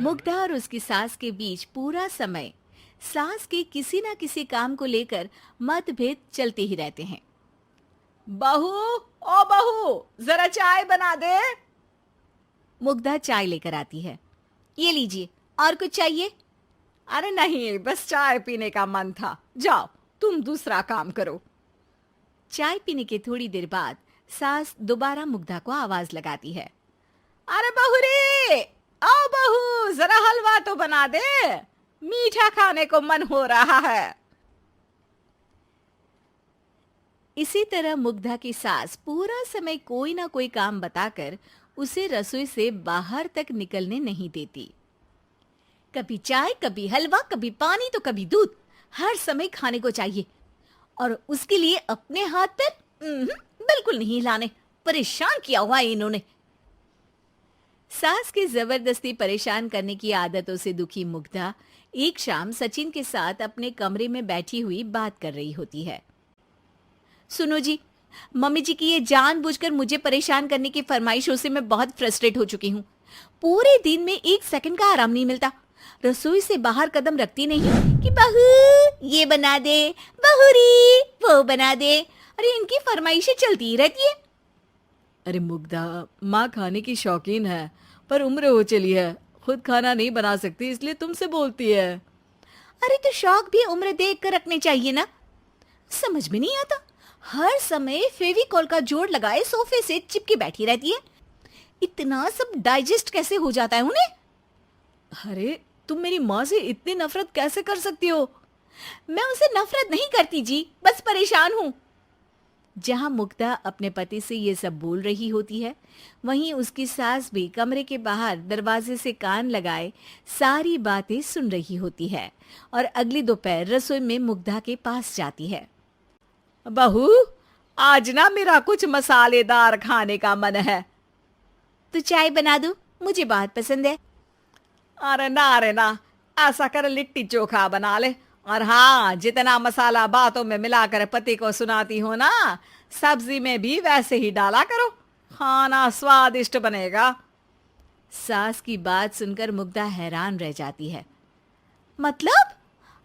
मुग्धा और उसकी सास के बीच पूरा समय सास के किसी न किसी काम को लेकर मतभेद चलते ही रहते हैं। बहू, ओ बहू, जरा चाय बना दे। मुग्धा चाय लेकर आती है। ये लीजिए, और कुछ चाहिए? अरे नहीं, बस चाय पीने का मन था। जाओ, तुम दूसरा काम करो। चाय पीने के थोड़ी देर बाद सास दोबारा मुग्धा को आवाज लगाती है। अरे बहू रे, आओ बहू, जरा हलवा तो बना दे, मीठा खाने को मन हो रहा है। इसी तरह मुग्धा की सास पूरा समय कोई ना कोई काम बताकर उसे रसोई से बाहर तक निकलने नहीं देती। कभी चाय, कभी हलवा, कभी पानी तो कभी दूध, हर समय खाने को चाहिए और उसके लिए अपने हाथ पैर बिल्कुल नहीं हिलाने। परेशान किया हुआ है इन्होंने। सास की जबरदस्ती परेशान करने की आदतों से दुखी मुग्धा एक शाम सचिन के साथ अपने कमरे में बैठी हुई बात कर रही होती है। सुनो जी, मम्मी जी की ये जानबूझकर मुझे परेशान करने की फरमाइशों से मैं बहुत फ्रस्ट्रेट हो चुकी हूँ। पूरे दिन में एक सेकंड का आराम नहीं मिलता। रसोई से बाहर कदम रखती नहीं कि बहू ये बना दे, बहुरी वो बना दे। अरे इनकी फरमाइशें चलती ही रहती है। अरे मुग्धा, माँ खाने की शौकीन है, पर उम्र हो चली है, खुद खाना नहीं बना सकती, इसलिए तुमसे बोलती है। अरे तो शौक भी उम्र देख कर रखने चाहिए ना। समझ में नहीं आता, हर समय फेविकॉल का जोड़ लगाए सोफे से चिपकी बैठी रहती है। इतना सब डाइजेस्ट कैसे हो जाता है उन्हें? अरे तुम मेरी माँ से इतनी नफरत कैसे कर सकती हो? मैं उनसे नफरत नहीं करती जी, बस परेशान हूँ। जहां मुग्धा अपने पति से ये सब बोल रही होती है, वहीं उसकी सास भी कमरे के बाहर दरवाजे से कान लगाए सारी बातें सुन रही होती है और अगली दोपहर रसोई में मुग्धा के पास जाती है। बहू, आज ना मेरा कुछ मसालेदार खाने का मन है। तो चाय बना दूं? मुझे बहुत पसंद है। अरे ना, ऐसा कर लिट्टी चोखा बना ले। और हाँ, जितना मसाला बातों में मिलाकर पति को सुनाती हो ना, सब्जी में भी वैसे ही डाला करो, खाना स्वादिष्ट बनेगा। सास की बात सुनकर मुग्धा हैरान रह जाती है। मतलब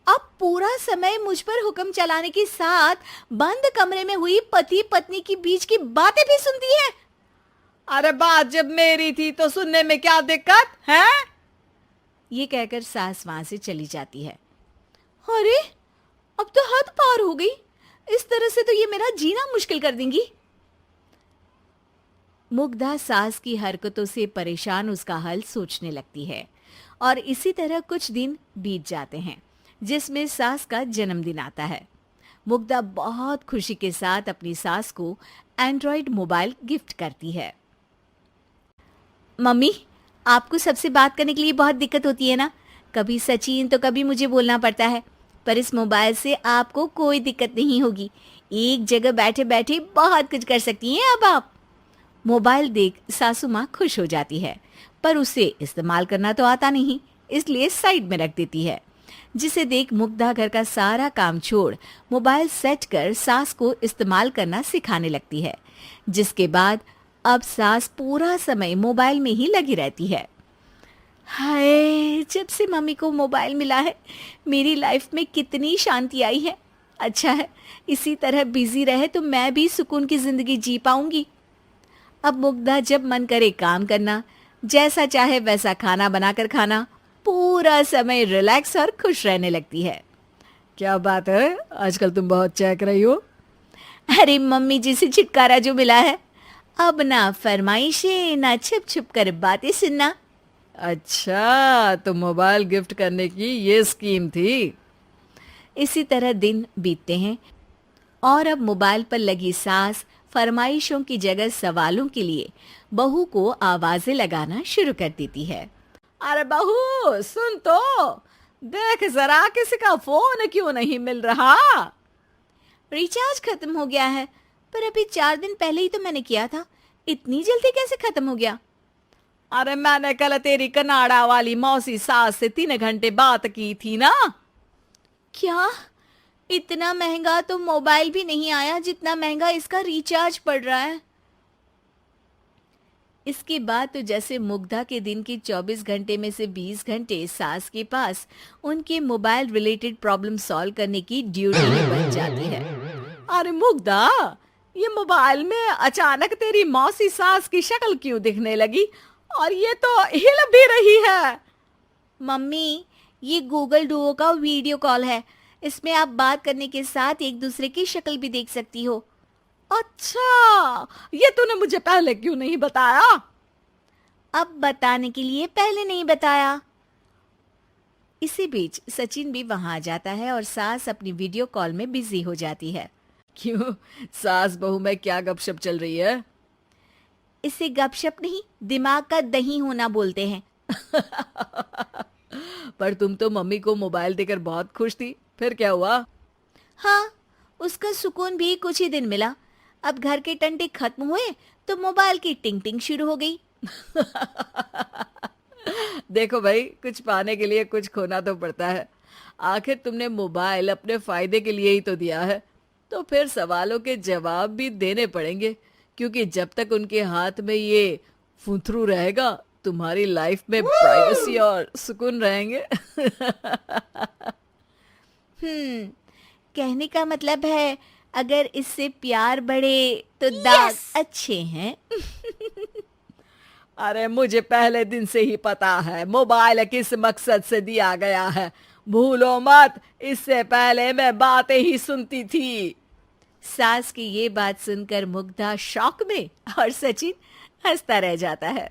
अब पूरा समय मुझ पर हुक्म चलाने के साथ बंद कमरे में हुई पति पत्नी की बीच की बातें भी सुनती है? अरे बात जब मेरी थी तो सुनने में क्या दिक्कत है? ये कहकर सास वहां से चली जाती है। अरे अब तो हद पार हो गई। इस तरह से तो ये मेरा जीना मुश्किल कर देंगी। मुग्धा सास की हरकतों से परेशान उसका हल सोचने लगती है और इसी तरह कुछ दिन बीत जाते हैं, जिसमें सास का जन्मदिन आता है। मुग्धा बहुत खुशी के साथ अपनी सास को एंड्रॉयड मोबाइल गिफ्ट करती है। मम्मी, आपको सबसे बात करने के लिए बहुत दिक्कत होती है ना? कभी सचिन तो कभी मुझे बोलना पड़ता है, पर इस मोबाइल से आपको कोई दिक्कत नहीं होगी। एक जगह बैठे बैठे बहुत कुछ कर सकती हैं अब आप। मोबाइल देख सासू माँ खुश हो जाती है, पर उसे इस्तेमाल करना तो आता नहीं, इसलिए साइड में रख देती है। जिसे देख मुग्धा घर का सारा काम छोड़ मोबाइल सेट कर सास को इस्तेमाल करना सिखाने लगती है, जिसके बाद अब सास पूरा समय मोबाइल में ही लगी रहती है। हाय, जब से मम्मी को मोबाइल मिला है मेरी लाइफ में कितनी शांति आई है। अच्छा है, इसी तरह बिजी रहे तो मैं भी सुकून की जिंदगी जी पाऊंगी। अब मुग्धा जब मन करे काम करना, जैसा चाहे वैसा खाना बनाकर खाना, पूरा समय रिलैक्स और खुश रहने लगती है। क्या बात है, आजकल तुम बहुत चहक रही हो। अरे मम्मी जी से छुटकारा जो मिला है, अब ना फरमाइशें ना छुप छुप कर बातें सुनना। अच्छा, तो मोबाइल गिफ्ट करने की ये स्कीम थी। इसी तरह दिन बीतते हैं और अब मोबाइल पर लगी सास फरमाइशों की जगह सवालों के लिए बहू को आवाजें लगाना शुरू कर देती है। अरे बहू सुन तो, देख जरा किसी का फोन क्यों नहीं मिल रहा? रिचार्ज खत्म हो गया है, पर अभी 4 दिन पहले ही तो मैंने किया था। इतनी जल्दी कैसे खत्म हो गया? अरे मैंने कल तेरी कनाडा वाली मौसी सास से 3 घंटे बात की थी ना। क्या? इतना महंगा तो मोबाइल भी नहीं आया जितना महंगा इसका रिचार्ज पड़ रहा है। इसके बाद तो जैसे मुग्धा के दिन के 24 घंटे में से 20 घंटे सास के पास उनके मोबाइल रिलेटेड प्रॉब्लम सॉल्व करने की ड्यूटी ही बन जाती है। अरे मुग्धा, ये मोबाइल में अचानक तेरी मौसी सास की शक्ल क्यों दिखने लगी? और ये तो हिल भी रही है। मम्मी, ये गूगल डुओ का वीडियो कॉल है। इसमें आप बात करने के साथ एक दूसरे की शक्ल भी देख सकती हो। अच्छा, ये तूने मुझे पहले क्यों नहीं बताया? अब बताने के लिए पहले नहीं बताया। इसी बीच सचिन भी वहां आ जाता है और सास अपनी वीडियो कॉल में बिजी हो जाती है। क्यों, सास बहू में क्या गपशप चल रही है? इसे गपशप नहीं, दिमाग का दही होना बोलते हैं। पर तुम तो मम्मी को मोबाइल देकर बहुत खुश थी, फिर क्या हुआ? हाँ, उसका सुकून भी कुछ ही दिन मिला। अब घर के टंटे खत्म हुए तो मोबाइल की टिंग टिंग शुरू हो गई। देखो भाई, कुछ पाने के लिए कुछ खोना तो पड़ता है। आखिर तुमने मोबाइल अपने फायदे के लिए ही तो दिया है, तो फिर सवालों के जवाब भी देने पड़ेंगे, क्योंकि जब तक उनके हाथ में ये फुंथरू रहेगा, तुम्हारी लाइफ में प्राइवेसी और सुकून रहेंगे। कहने का मतलब है अगर इससे प्यार बढ़े तो दाग अच्छे हैं। अरे मुझे पहले दिन से ही पता है मोबाइल किस मकसद से दिया गया है। भूलो मत, इससे पहले मैं बातें ही सुनती थी। सास की ये बात सुनकर मुग्धा शॉक में और सचिन हंसता रह जाता है।